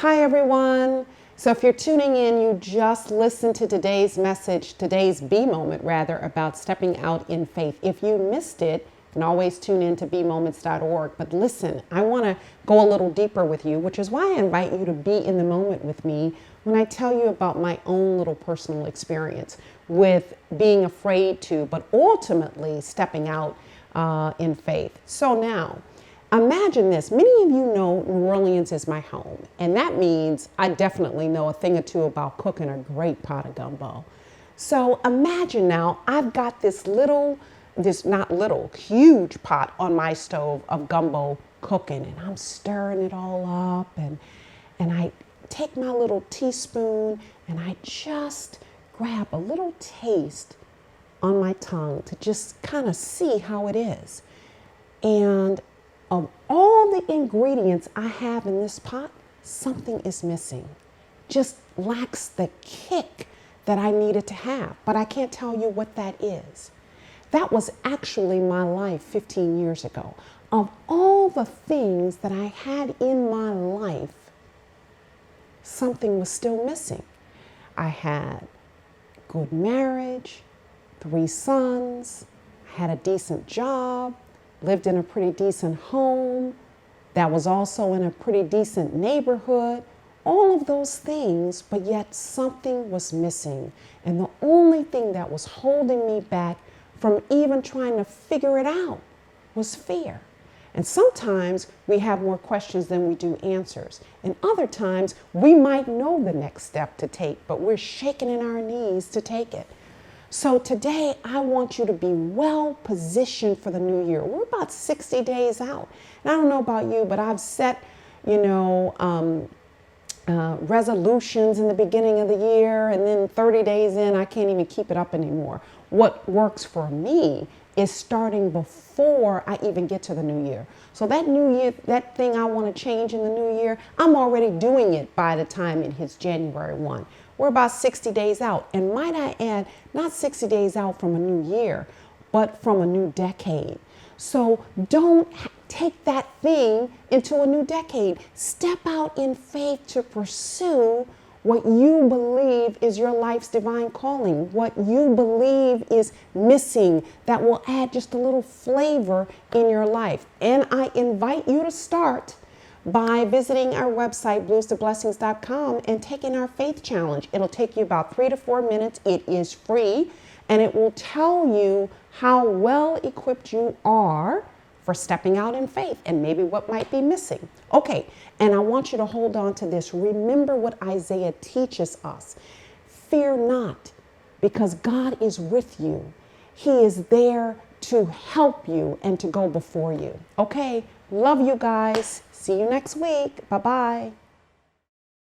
Hi, everyone. So if you're tuning in, you just listened to today's message, today's B moment rather, about stepping out in faith. If you missed it, you can always tune in to bmoments.org. But listen, I want to go a little deeper with you, which is why I invite you to be in the moment with me when I tell you about my own little personal experience with being afraid to, but ultimately stepping out in faith. So now, imagine this. Many of you know New Orleans is my home, and that means I definitely know a thing or two about cooking a great pot of gumbo. So imagine now I've got huge pot on my stove of gumbo cooking, and I'm stirring it all up, and I take my little teaspoon and I just grab a little taste on my tongue to just kind of see how it is. And of all the ingredients I have in this pot, something is missing. Just lacks the kick that I needed to have, but I can't tell you what that is. That was actually my life 15 years ago. Of all the things that I had in my life, something was still missing. I had good marriage, 3 sons, had a decent job, lived in a pretty decent home that was also in a pretty decent neighborhood, all of those things, but yet something was missing. And the only thing that was holding me back from even trying to figure it out was fear. And sometimes we have more questions than we do answers. And other times we might know the next step to take, but we're shaking in our knees to take it. So today, I want you to be well positioned for the new year. We're about 60 days out. And I don't know about you, but I've set, resolutions in the beginning of the year, and then 30 days in, I can't even keep it up anymore. What works for me is starting before I even get to the new year. So that new year, that thing I want to change in the new year, I'm already doing it by the time it hits January 1. We're about 60 days out. And might I add, not 60 days out from a new year, but from a new decade. So don't take that thing into a new decade. Step out in faith to pursue what you believe is your life's divine calling, what you believe is missing that will add just a little flavor in your life. And I invite you to start by visiting our website, bluestoblessings.com, and taking our faith challenge. It'll take you about 3 to 4 minutes. It is free, and it will tell you how well equipped you are for stepping out in faith and maybe what might be missing. Okay, and I want you to hold on to this. Remember what Isaiah teaches us. Fear not, because God is with you. He is there to help you and to go before you. Okay, love you guys. See you next week. Bye-bye.